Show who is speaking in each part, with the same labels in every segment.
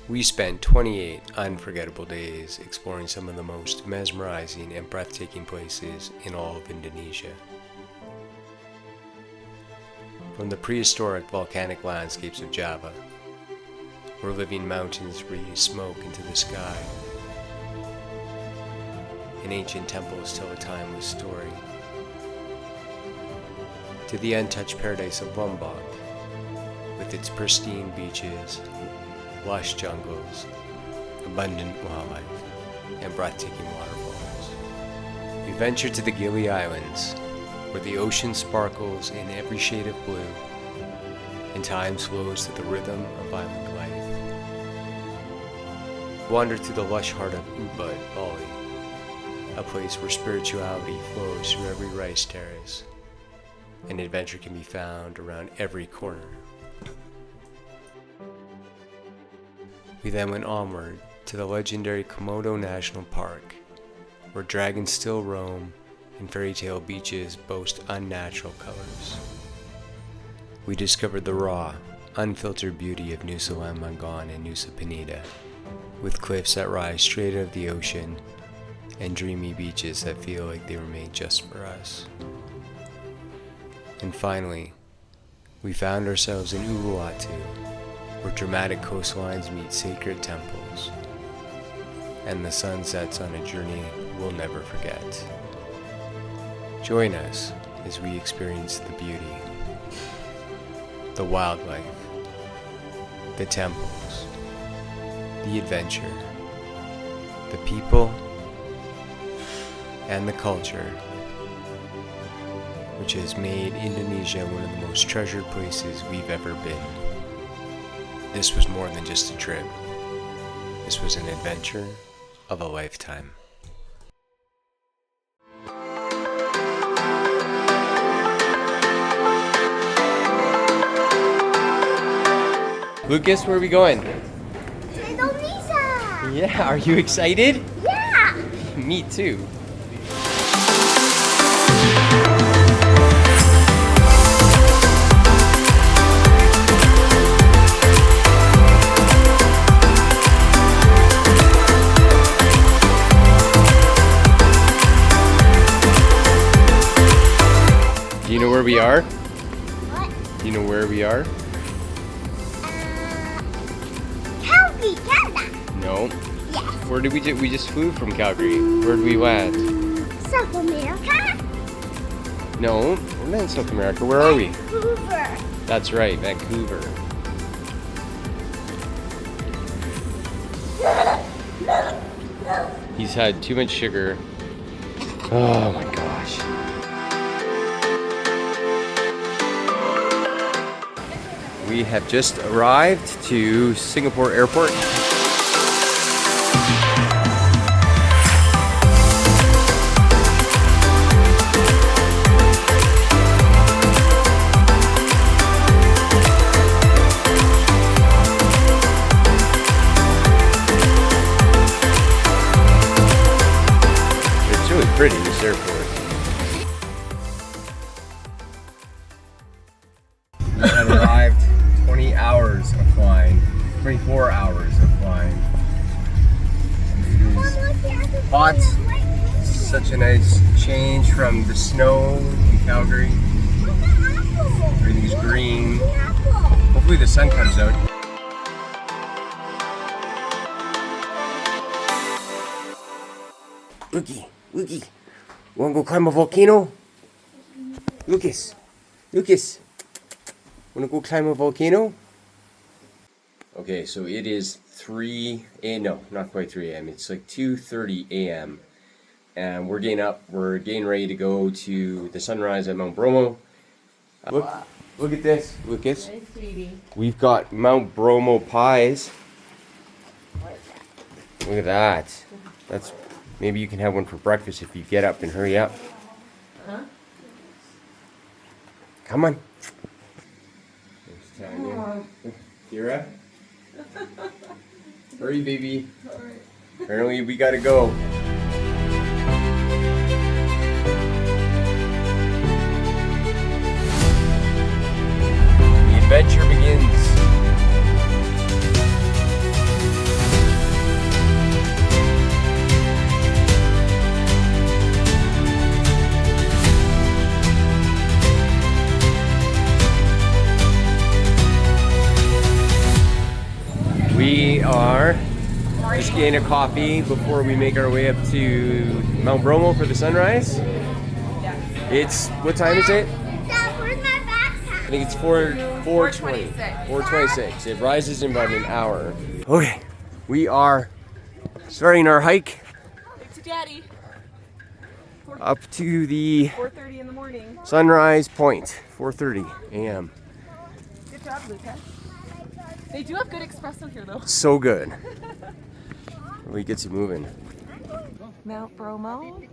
Speaker 1: We spent 28 unforgettable days exploring some of the most mesmerizing and breathtaking places in all of Indonesia. From the prehistoric volcanic landscapes of Java, where living mountains breathe smoke into the sky, and ancient temples tell a timeless story, to the untouched paradise of Lombok, with its pristine beaches, lush jungles, abundant wildlife, and breathtaking waterfalls. We venture to the Gili Islands, where the ocean sparkles in every shade of blue, and time slows to the rhythm of island life. Wander through the lush heart of Ubud, Bali, a place where spirituality flows through every rice terrace, and adventure can be found around every corner. We then went onward to the legendary Komodo National Park, where dragons still roam and fairy tale beaches boast unnatural colors. We discovered the raw, unfiltered beauty of Nusa Lembongan and Nusa Penida, with cliffs that rise straight out of the ocean and dreamy beaches that feel like they were made just for us. And finally, we found ourselves in Uluwatu, where dramatic coastlines meet sacred temples, and the sun sets on a journey we'll never forget. Join us as we experience the beauty, the wildlife, the temples, the adventure, the people, and the culture, which has made Indonesia one of the most treasured places we've ever been. This was more than just a trip. This was an adventure of a lifetime. Lucas, where are we going?
Speaker 2: To Indonesia!
Speaker 1: Yeah, are you excited?
Speaker 2: Yeah!
Speaker 1: Me too. Do you know where we are?
Speaker 2: What?
Speaker 1: Do you know where we are?
Speaker 2: Calgary, Canada!
Speaker 1: No.
Speaker 2: Yes.
Speaker 1: Where did we just flew from Calgary? Where did we land?
Speaker 2: South America?
Speaker 1: No, we're not in South America. Where are we?
Speaker 2: Vancouver.
Speaker 1: That's right, Vancouver. He's had too much sugar. Oh my gosh. We have just arrived to Singapore Airport. It's really pretty, this airport. We have arrived. 20 hours of flying, 24 hours of flying. It is hot, such a nice change from the snow in Calgary. Everything's green. Hopefully the sun comes out. Lukey, wanna go climb a volcano? Lucas, wanna go climb a volcano? Okay, so it is 3 a.m. No, not quite 3 a.m. It's like 2:30 a.m. And we're getting up. We're getting ready to go to the sunrise at Mount Bromo. Look at this, Lucas.
Speaker 3: Hey, sweetie.
Speaker 1: We've got Mount Bromo pies. Look at that. That's maybe you can have one for breakfast if you get up and hurry up.
Speaker 3: Huh?
Speaker 1: Come on. There's Tanya. Kira. Hurry, baby.
Speaker 3: Alright.
Speaker 1: Apparently we gotta go. The adventure begins. are just getting a coffee before we make our way up to Mount Bromo for the sunrise. It's, what time is it?
Speaker 2: Dad, where's my backpack?
Speaker 1: I think it's 4:20. 4:26. It rises in about an hour. Okay, we are starting our hike
Speaker 3: To Daddy.
Speaker 1: up to the
Speaker 3: 4:30 in the morning.
Speaker 1: sunrise point. 4:30 a.m.
Speaker 3: Good job, Luca. They do have good espresso here, though.
Speaker 1: So good. We get you moving.
Speaker 3: Mount Bromo.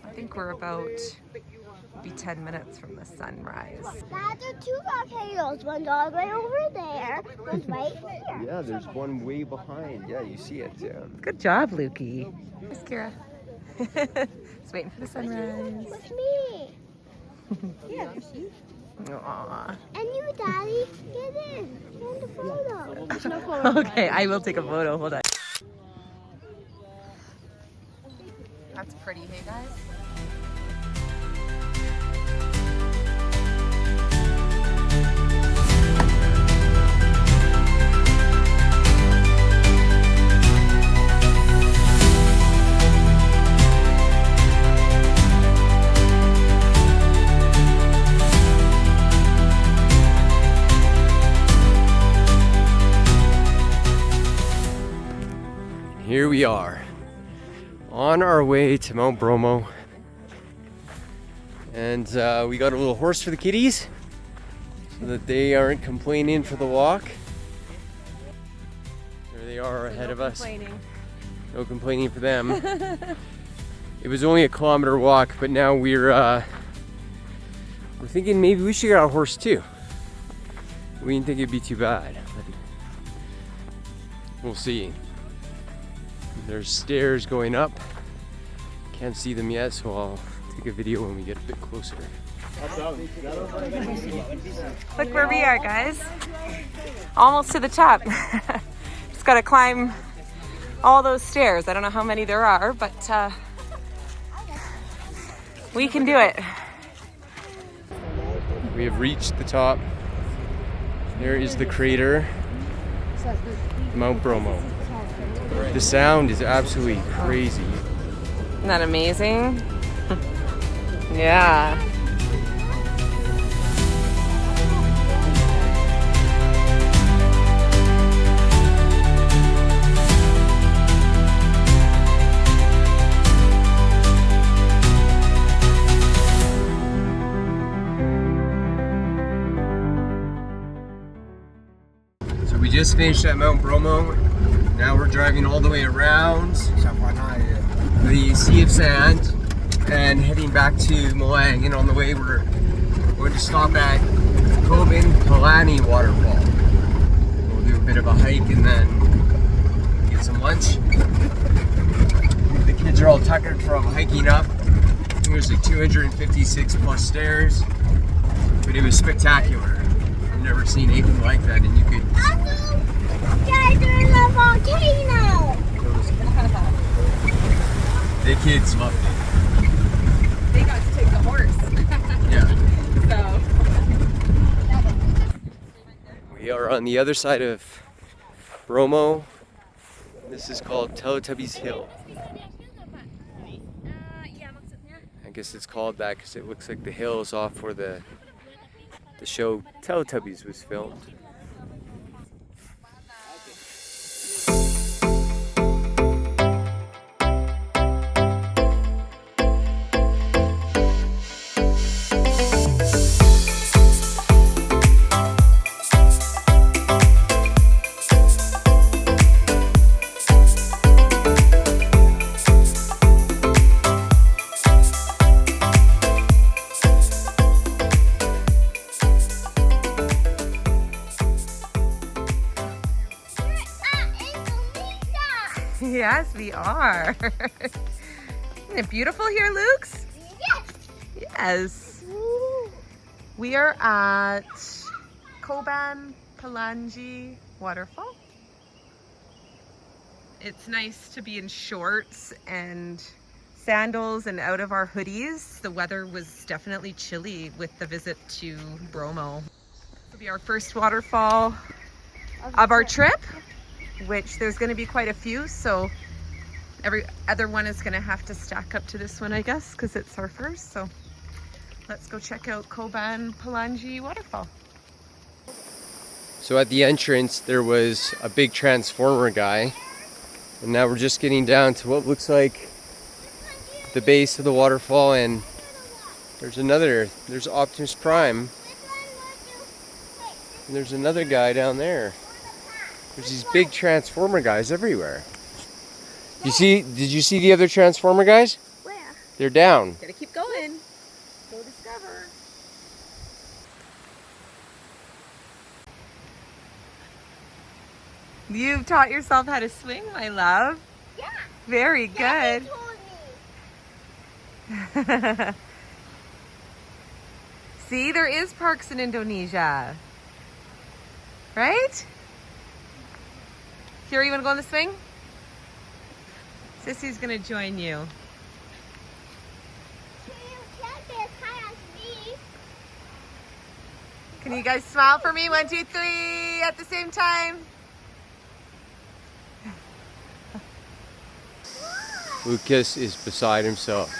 Speaker 3: I think we're about maybe 10 minutes from the sunrise.
Speaker 2: Dad, there are two volcanoes. One's all the way over there. One's right here.
Speaker 1: Yeah, there's one way behind. Yeah, you see it. Yeah.
Speaker 3: Good job, Lukey. Here's Kira. Just waiting for the sunrise.
Speaker 2: With me. Yeah,
Speaker 3: Aww.
Speaker 2: and you, Daddy, get in. Get the photo. There's no photo.
Speaker 3: Okay, I will take a photo. Hold on. That's pretty, hey guys?
Speaker 1: Here we are on our way to Mount Bromo, and we got a little horse for the kitties so that they aren't complaining for the walk. There they are ahead of us. No complaining for them. It was only a kilometer walk, but now we're thinking maybe we should get a horse too. We didn't think it'd be too bad. We'll see. There's stairs going up. Can't see them yet, so I'll take a video when we get a bit closer.
Speaker 3: Look where we are, guys. Almost to the top. Just gotta climb all those stairs. I don't know how many there are, but we can do it.
Speaker 1: We have reached the top. There is the crater, Mount Bromo. The sound is absolutely crazy.
Speaker 3: Isn't that amazing? Yeah.
Speaker 1: So we just finished at Mount Bromo. Now we're driving all the way around the Sea of Sand and heading back to Malang. And on the way we're going to stop at Coban Pelangi Waterfall. We'll do a bit of a hike and then get some lunch. The kids are all tuckered from hiking up. I think there's like 256 plus stairs, but it was spectacular. I've never seen anything like that, and you could
Speaker 2: Guys, there's a volcano.
Speaker 1: The kids loved it.
Speaker 3: They got to take the horse.
Speaker 1: Yeah.
Speaker 3: So.
Speaker 1: We are on the other side of Bromo. This is called Teletubbies Hill. I guess it's called that because it looks like the hill is off where the show Teletubbies was filmed.
Speaker 3: Yes, we are. Isn't it beautiful here, Lukes?
Speaker 2: Yes.
Speaker 3: Yes.
Speaker 2: Ooh.
Speaker 3: We are at Coban Pelangi Waterfall. It's nice to be in shorts and sandals and out of our hoodies. The weather was definitely chilly with the visit to Bromo. This will be our first waterfall of our trip. which there's going to be quite a few, so every other one is going to have to stack up to this one, I guess, because it's our first. So let's go check out Coban Pelangi waterfall.
Speaker 1: So at the entrance there was a big transformer guy, and now we're just getting down to what looks like the base of the waterfall, and there's Optimus Prime, and there's another guy down there. There's these big transformer guys everywhere. Did you see the other transformer guys?
Speaker 2: Where?
Speaker 1: They're down.
Speaker 3: Gotta keep going. Go discover. You've taught yourself how to swing, my love.
Speaker 2: Yeah.
Speaker 3: Very good.
Speaker 2: Daddy told me.
Speaker 3: See, there is parks in Indonesia. Right? Here, you want to go on the swing? Sissy's going to join you.
Speaker 2: You can't be as high as me.
Speaker 3: Can you guys smile for me? 1, 2, 3 at the same time.
Speaker 1: Lucas is beside himself.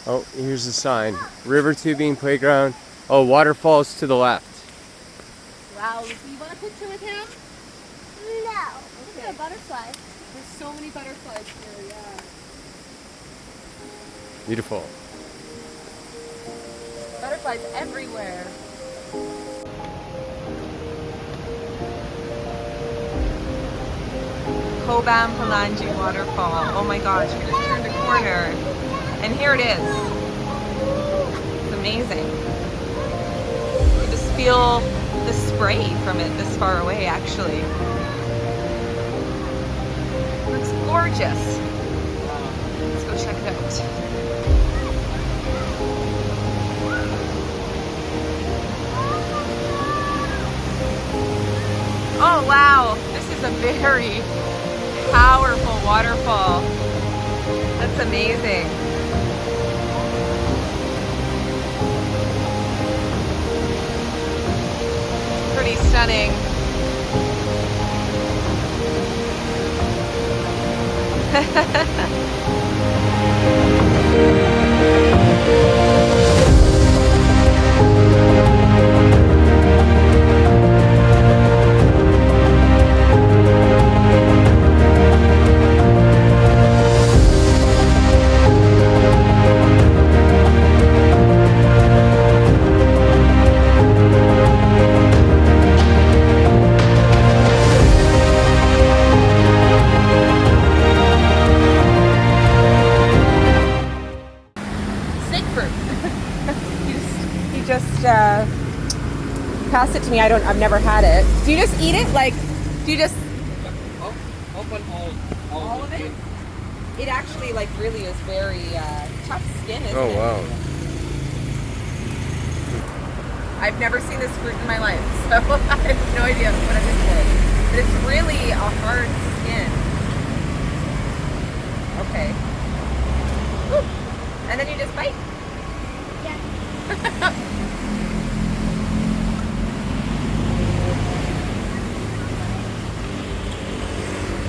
Speaker 1: Oh, here's the sign. River tubing playground. Oh, waterfalls to the left.
Speaker 3: Wow, do you want a picture with him?
Speaker 2: No.
Speaker 3: Okay.
Speaker 2: Look at a butterfly.
Speaker 3: There's so many butterflies here, yeah.
Speaker 1: Beautiful.
Speaker 3: Butterflies everywhere. Coban Pelangi waterfall. Oh my gosh, we just turned a corner. And here it is. It's amazing. You just feel the spray from it this far away, actually. Looks gorgeous. Let's go check it out. Oh wow, this is a very powerful waterfall. That's amazing. Pretty stunning. Pass it to me. I've never had it. Do you just eat it? Like, do you just
Speaker 4: open
Speaker 3: all of it? It actually like really is very tough skin, isn't it?
Speaker 1: Oh wow.
Speaker 3: I've never seen this fruit in my life, so I have no idea what it is. But it's really a hard skin. Okay. Woo. And then you just bite.
Speaker 2: Yeah.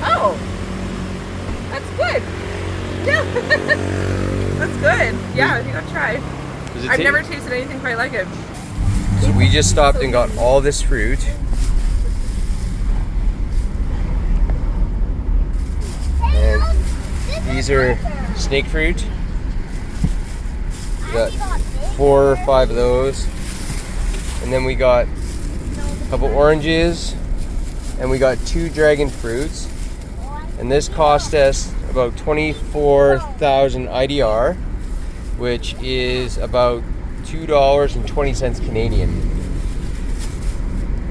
Speaker 3: Oh, that's good. Yeah, that's good. Yeah, I think I'll try. I've never tasted anything quite like it.
Speaker 1: So we just stopped and got all this fruit. And these are snake fruit. We got 4 or 5 of those. And then we got a couple oranges. And we got 2 dragon fruits. And this cost us about 24,000 IDR, which is about $2.20 Canadian.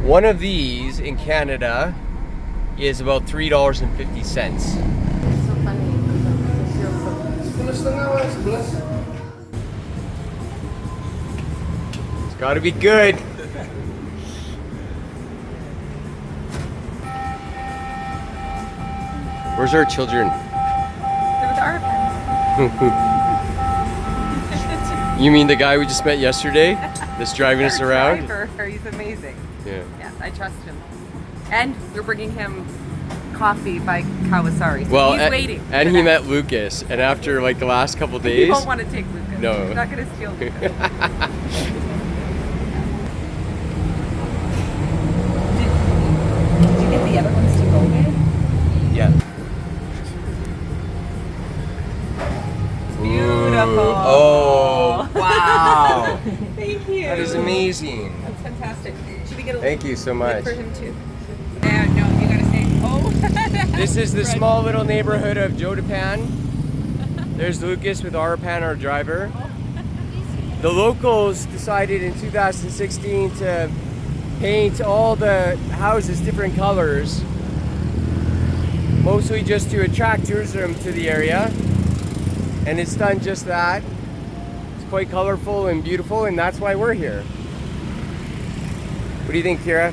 Speaker 1: One of these in Canada is about $3.50.
Speaker 3: So funny.
Speaker 1: It's gotta be good. Where's our children?
Speaker 3: They're with our parents.
Speaker 1: You mean the guy we just met yesterday? Just driving us
Speaker 3: Our
Speaker 1: around?
Speaker 3: driver, he's amazing.
Speaker 1: Yeah.
Speaker 3: Yes, I trust him. And we're bringing him coffee by Kawasari. So
Speaker 1: Well,
Speaker 3: he's waiting.
Speaker 1: and
Speaker 3: for
Speaker 1: he
Speaker 3: that.
Speaker 1: met Lucas, and after like the last couple
Speaker 3: He
Speaker 1: days,
Speaker 3: won't want to take Lucas.
Speaker 1: No.
Speaker 3: He's not going to steal Lucas. Did you get the other ones to go with?
Speaker 1: yeah.
Speaker 3: Beautiful.
Speaker 1: Oh, wow.
Speaker 3: Thank you.
Speaker 1: That is amazing.
Speaker 3: That's fantastic. Should we get a
Speaker 1: Thank you so much.
Speaker 3: for him too? No, you gotta say, oh.
Speaker 1: This is the small little neighborhood of Jodipan. There's Lucas with Arapan, our driver. The locals decided in 2016 to paint all the houses different colors, mostly just to attract tourism to the area. And it's done just that. It's quite colorful and beautiful, and that's why we're here. What do you think, Kira?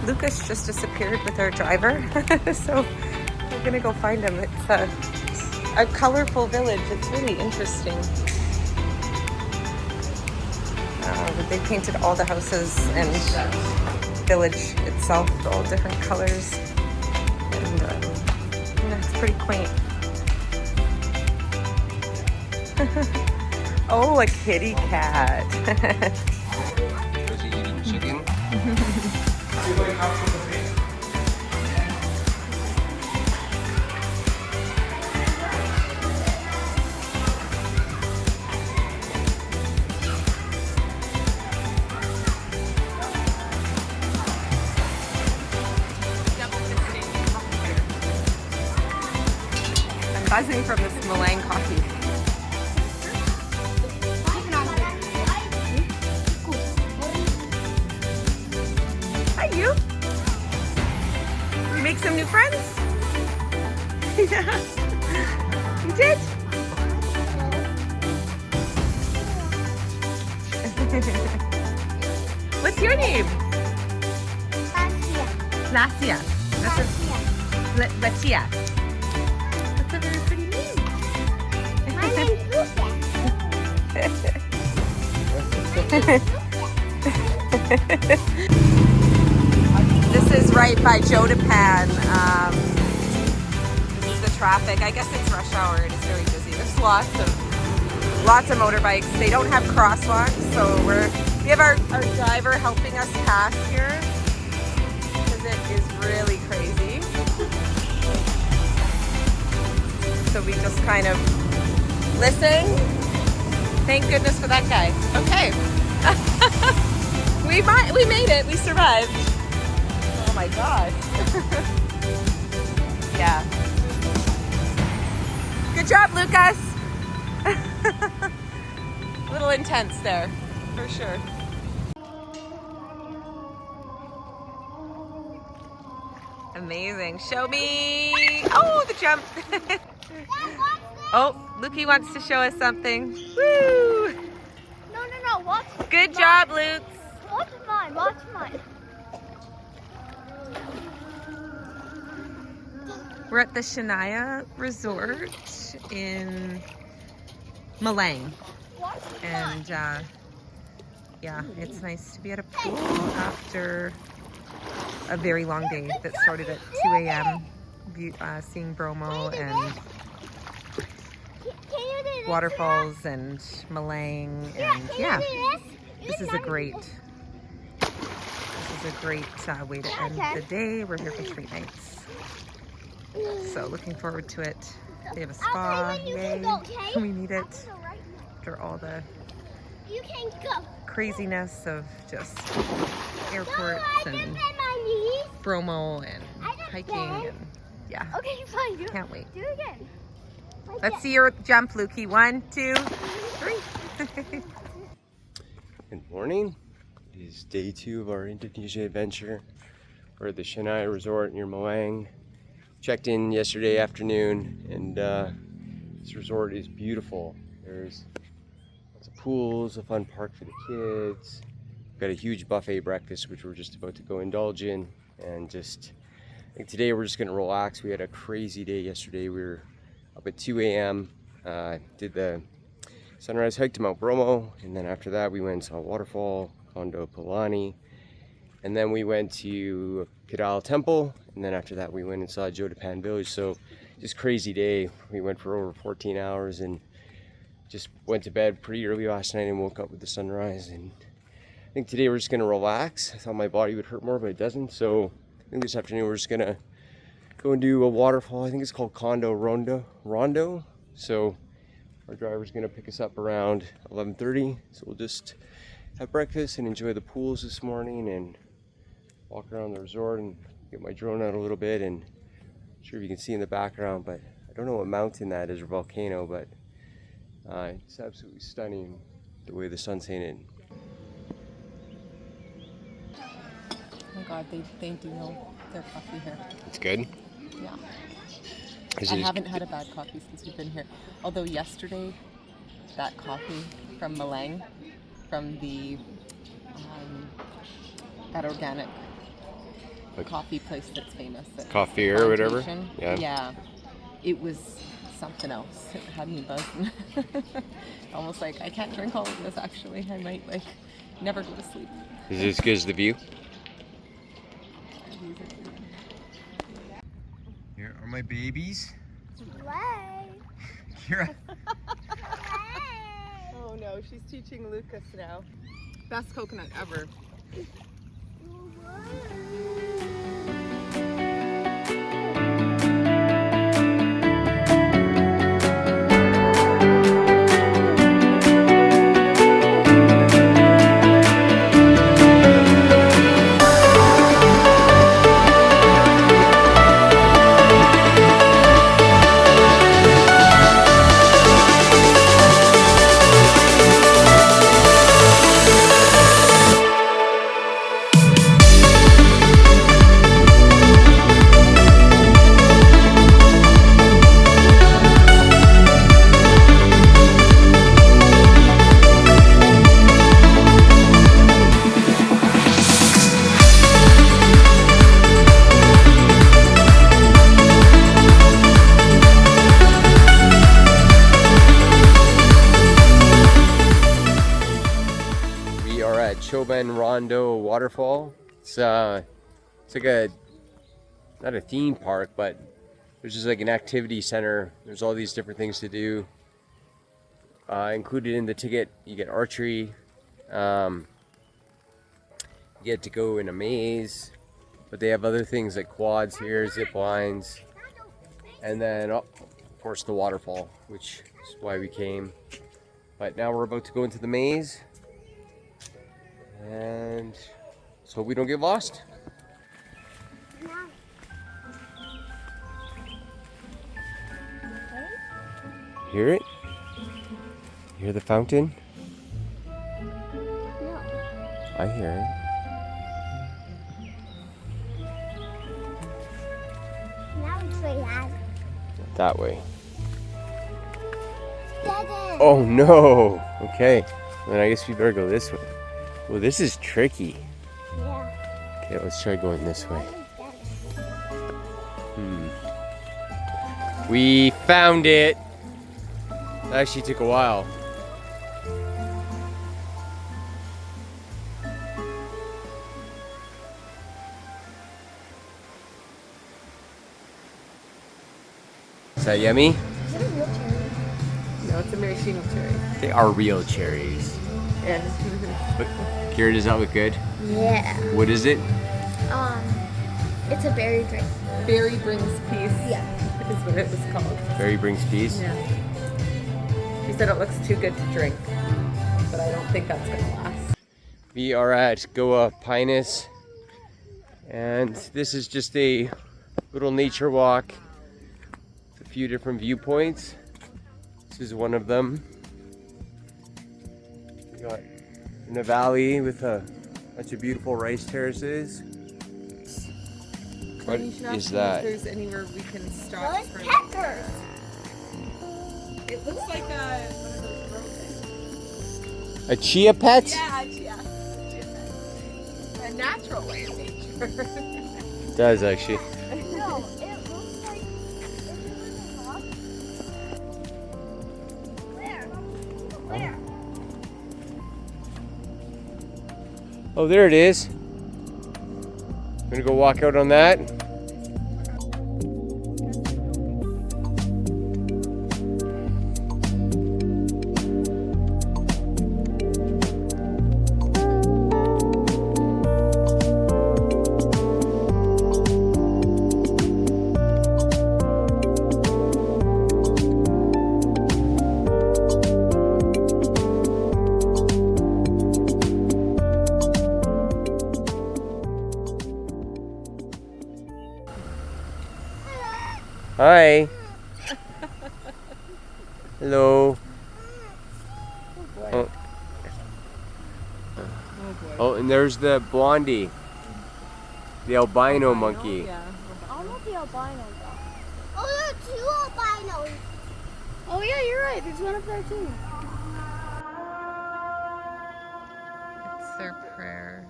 Speaker 3: Lucas just disappeared with our driver, so we're gonna go find him. It's a colorful village. It's really interesting. They painted all the houses and village itself all different colors, and it's pretty quaint. Oh, a kitty cat.
Speaker 1: Was he eating chicken?
Speaker 3: I'm buzzing from this Malang coffee. Hi, you. You make some new friends? Yeah. You did? What's your name? Lasia. That's Latia. That's a very pretty name.
Speaker 2: My name's
Speaker 3: This is right by Jodipan. This is the traffic. I guess it's rush hour. It is very busy. There's lots of motorbikes. They don't have crosswalks, so we have our driver helping us pass here because it is really crazy. So we just kind of listen. Thank goodness for that guy. Okay. We made it. We survived. Oh my gosh. Yeah. Good job, Lucas. A little intense there, for sure. Amazing. Show me. Oh, the jump. Oh, Lukey wants to show us something. Woo!
Speaker 2: No, watch.
Speaker 3: Good job, Luke.
Speaker 2: Watch mine.
Speaker 3: We're at the Shanaya Resort in Malang. And yeah, it's nice to be at a pool after a very long day that started at 2 a.m. Seeing Bromo and Waterfalls and Malang, and yeah, this is a great way to end the day. We're here for 3 nights, so looking forward to it. They have a spa, yay! We need it after all the craziness of just airports and Bromo and hiking, and yeah,
Speaker 2: Okay, fine.
Speaker 3: can't wait.
Speaker 2: Do it again.
Speaker 3: Let's see your jump, Lukey. 1, 2, 3.
Speaker 1: Good morning. It is day 2 of our Indonesia adventure. We're at the Shanaya Resort near Malang. Checked in yesterday afternoon, and this resort is beautiful. There's lots of pools, a fun park for the kids. We've got a huge buffet breakfast, which we're just about to go indulge in. And I think today we're just gonna relax. We had a crazy day yesterday. We were up at 2 a.m. Did the sunrise hike to Mount Bromo, and then after that we went and saw Waterfall, Condo Pelangi, and then we went to Kidal Temple, and then after that we went and saw Jodipan Village. So just crazy day. We went for over 14 hours and just went to bed pretty early last night and woke up with the sunrise. And I think today we're just gonna relax. I thought my body would hurt more, but it doesn't. So I think this afternoon we're just gonna go and do a waterfall. I think it's called Condo Rondo. So our driver's gonna pick us up around 11:30. So we'll just have breakfast and enjoy the pools this morning and walk around the resort and get my drone out a little bit. And I'm sure if you can see in the background, but I don't know what mountain that is or volcano, but it's absolutely stunning the way the sun's hitting.
Speaker 3: Oh my god, they do know their coffee here.
Speaker 1: It's good?
Speaker 3: Yeah.
Speaker 1: Is
Speaker 3: I
Speaker 1: it
Speaker 3: haven't had a bad coffee since we've been here. Although yesterday, that coffee from Malang, from the that organic coffee place that's famous.
Speaker 1: Coffee or whatever?
Speaker 3: Plantation.
Speaker 1: Yeah.
Speaker 3: Yeah. It was something else. It had me buzzing. Almost like, I can't drink all of this actually. I might like never go to sleep.
Speaker 1: Is it as good as the view? Here are my babies.
Speaker 2: Play.
Speaker 1: Kira.
Speaker 3: Oh no, she's teaching Lucas now. Best coconut ever.
Speaker 1: Coban Rondo waterfall. It's like a, not a theme park, but there's just like an activity center. There's all these different things to do. Included in the ticket, you get archery. You get to go in a maze, but they have other things like quads here, zip lines, and then of course the waterfall, which is why we came. But now we're about to go into the maze, and let's hope we don't get lost. Hear it? You hear the fountain?
Speaker 2: No.
Speaker 1: I hear it.
Speaker 2: Now it's way out.
Speaker 1: That way.
Speaker 2: Dada.
Speaker 1: Oh no! Okay, then I guess we better go this way. Well, this is tricky.
Speaker 2: Yeah.
Speaker 1: Okay, let's try going this way. We found it! That actually took a while. Is that yummy?
Speaker 2: Is it a real cherry?
Speaker 3: No, it's a maraschino cherry.
Speaker 1: They are real cherries.
Speaker 3: And
Speaker 1: But, Kira, does that look good?
Speaker 2: Yeah.
Speaker 1: What is it?
Speaker 2: It's a berry drink.
Speaker 3: berry brings peace.
Speaker 2: Yeah.
Speaker 3: Is what it was called.
Speaker 1: Berry brings peace?
Speaker 3: Yeah. She said it looks too good to drink, but I don't think that's gonna last.
Speaker 1: We are at Goa Pinus, and this is just a little nature walk with a few different viewpoints. This is one of them. We got in a valley with a bunch of beautiful rice terraces. What
Speaker 3: You should ask
Speaker 1: is
Speaker 3: me
Speaker 1: that?
Speaker 3: If there's anywhere we can stop
Speaker 2: Those
Speaker 3: for.
Speaker 2: peppers.
Speaker 3: It looks like a one of those roses.
Speaker 1: A chia pet?
Speaker 3: Yeah, yeah. A natural way of nature.
Speaker 1: It does actually.
Speaker 2: No, it looks like it's a rock. Where?
Speaker 1: Oh, there it is. I'm gonna go walk out on that. Hi. Hello. Oh. Oh, and there's the blondie, the albino monkey.
Speaker 2: I'm not the albino though. Oh, there are two albinos. Oh yeah, you're right. There's one up there too.
Speaker 3: It's their prayer,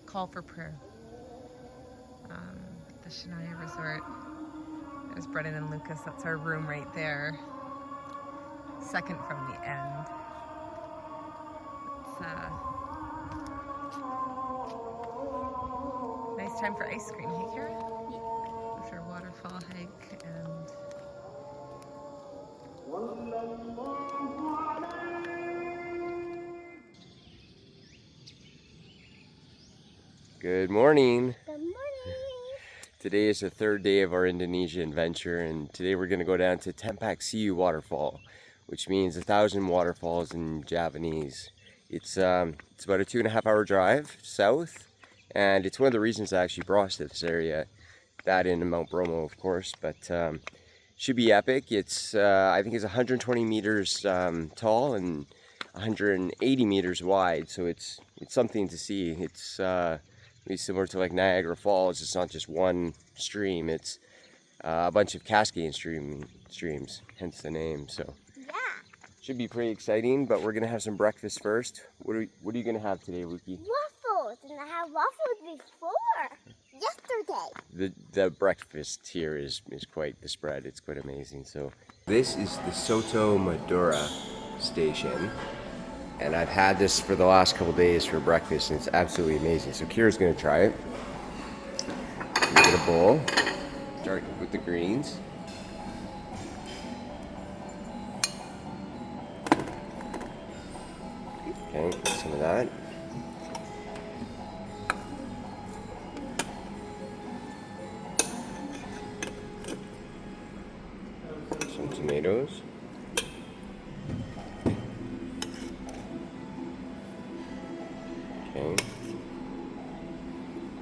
Speaker 3: call for prayer. The Shanaya Resort. There's Brennan and Lucas. That's our room right there. Second from the end. It's nice time for ice cream, hey Kara? Yeah. After a waterfall hike and
Speaker 1: Good morning.
Speaker 2: Good morning.
Speaker 1: Today is the third day of our Indonesian adventure, and today we're going to go down to Tumpak Sewu waterfall, which means 1,000 waterfalls in Japanese. It's about a 2.5 hour drive south, and it's one of the reasons I actually brought us to this area. That and Mount Bromo, of course, but should be epic. It's I think it's 120 meters tall and 180 meters wide, so it's something to see. It's be similar to like Niagara Falls. It's not just one stream, it's a bunch of cascading streams, hence the name. So
Speaker 2: Yeah.
Speaker 1: should be pretty exciting, but we're gonna have some breakfast first. What are you gonna have today, Luki?
Speaker 2: Waffles, and I had waffles before. Yesterday.
Speaker 1: The breakfast here is quite the spread. It's quite amazing. So this is the Soto Madura station. And I've had this for the last couple days for breakfast, and it's absolutely amazing. So Kira's gonna try it. Get a bowl. Start with the greens. Okay, some of that. Some tomatoes. Okay.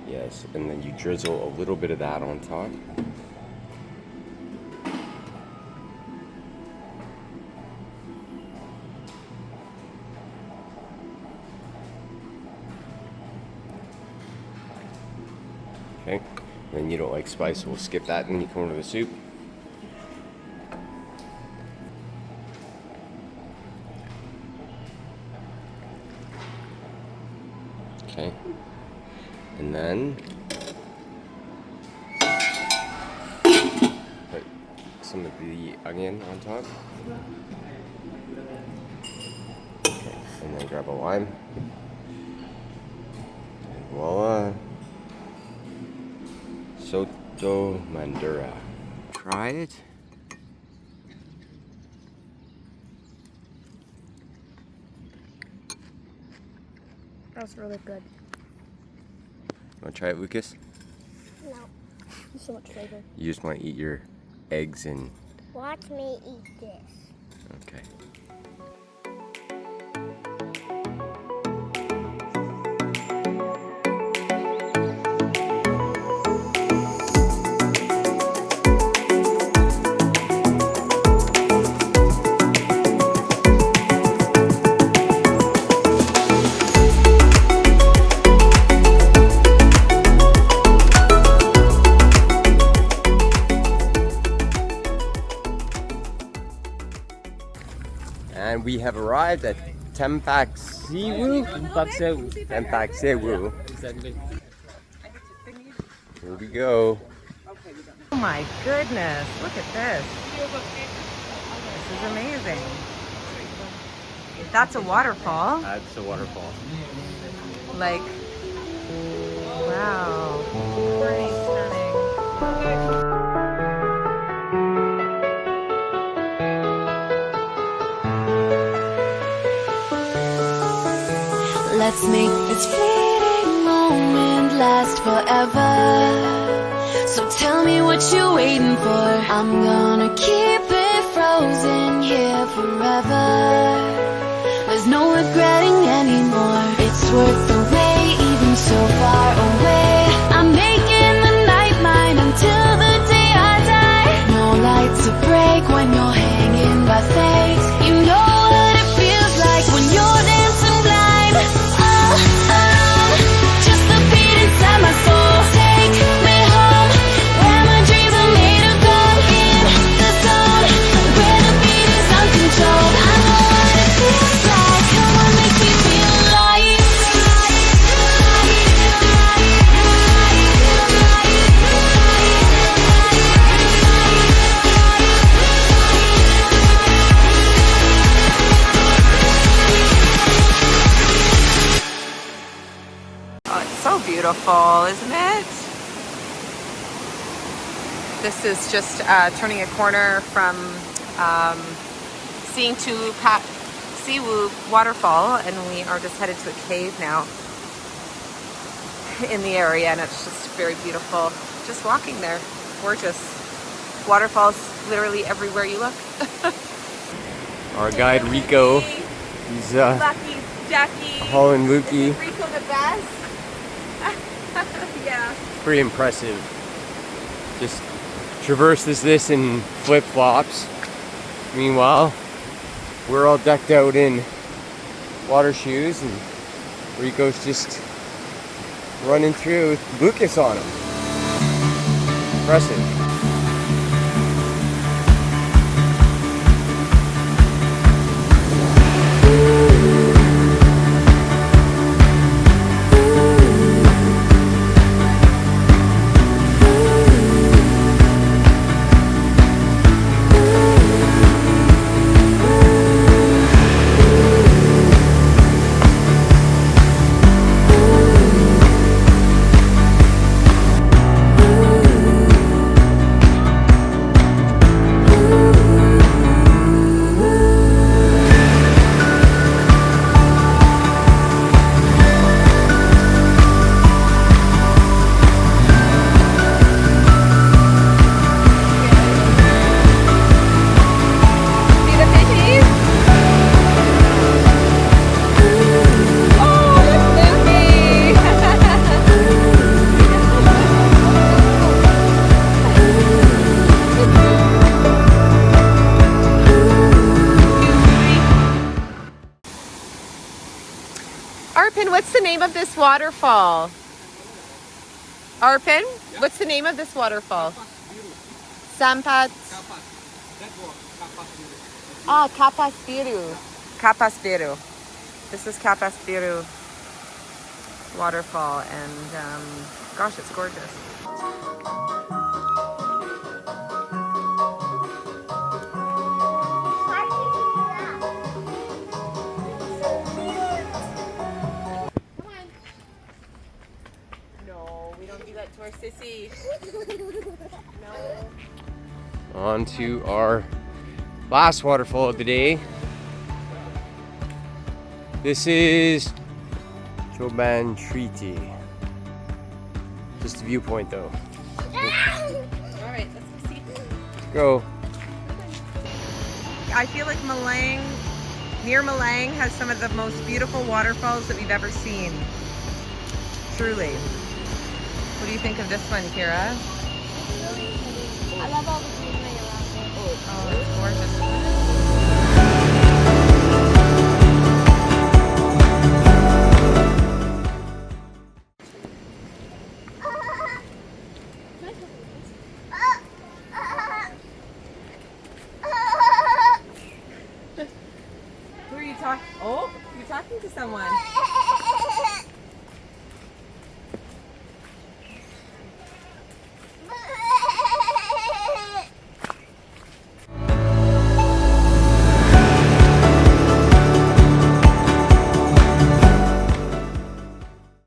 Speaker 1: Yes, and then you drizzle a little bit of that on top. Okay. Then you don't like spice, so we'll skip that and you come to the soup. Okay, and then put some of the onion on top. Okay, and then grab a lime. And voila! Soto Madura. Try it.
Speaker 2: That was really good.
Speaker 1: Want to try it, Lucas?
Speaker 2: No. There's so much flavor.
Speaker 1: You just want to eat your eggs and...
Speaker 2: Watch me eat this.
Speaker 1: Okay. And we have arrived at Tumpak Sewu. Tumpak Sewu.
Speaker 4: Exactly.
Speaker 1: Here we go.
Speaker 3: oh my goodness, look at this. This is amazing. That's a waterfall.
Speaker 1: That's a waterfall.
Speaker 3: Like, wow, pretty stunning.
Speaker 5: Let's make this fleeting moment last forever. So tell me what you're waiting for. I'm gonna keep it frozen here forever. There's no regretting anymore. It's worth the wait, even so far away. I'm making the night mine until the day I die. No lights to break when you're hanging by faith. You know what it feels like when you're dancing blind. All alone, just the beat inside my soul. Take me home, where my dreams are made of gold. In the zone, where the beat is uncontrolled. I know what it feels like. Come on, make me feel alive.
Speaker 3: Oh, it's so beautiful, isn't it? This is just turning a corner from seeing Tumpak Sewu waterfall, and we are just headed to a cave now in the area, and it's just very beautiful. Just walking there, gorgeous. Waterfalls literally everywhere you look.
Speaker 1: Our guide Rico, he's
Speaker 3: Lucky Jackie.
Speaker 1: hauling Lukey.
Speaker 3: Rico the best. Yeah.
Speaker 1: Pretty impressive. Just traverses this in flip-flops. Meanwhile, we're all decked out in water shoes, and Rico's just running through with Lucas on him. Impressive.
Speaker 3: Arpin, what's the name of this waterfall? Arpin, what's the name of this waterfall? Sampat. Ah, Kapas Biru. Kapas Biru. This is Kapas Biru waterfall, and gosh, it's gorgeous. No, we don't do that to our sissy. No.
Speaker 1: On to our last waterfall of the day. This is Coban Pelangi. Just a viewpoint though.
Speaker 3: Alright, let's see.
Speaker 1: Go.
Speaker 3: I feel like Malang, near Malang, has some of the most beautiful waterfalls that we've ever seen. Truly. What do you think of this one, Kira?
Speaker 2: I love all the greenery around it.
Speaker 3: Oh, it's gorgeous.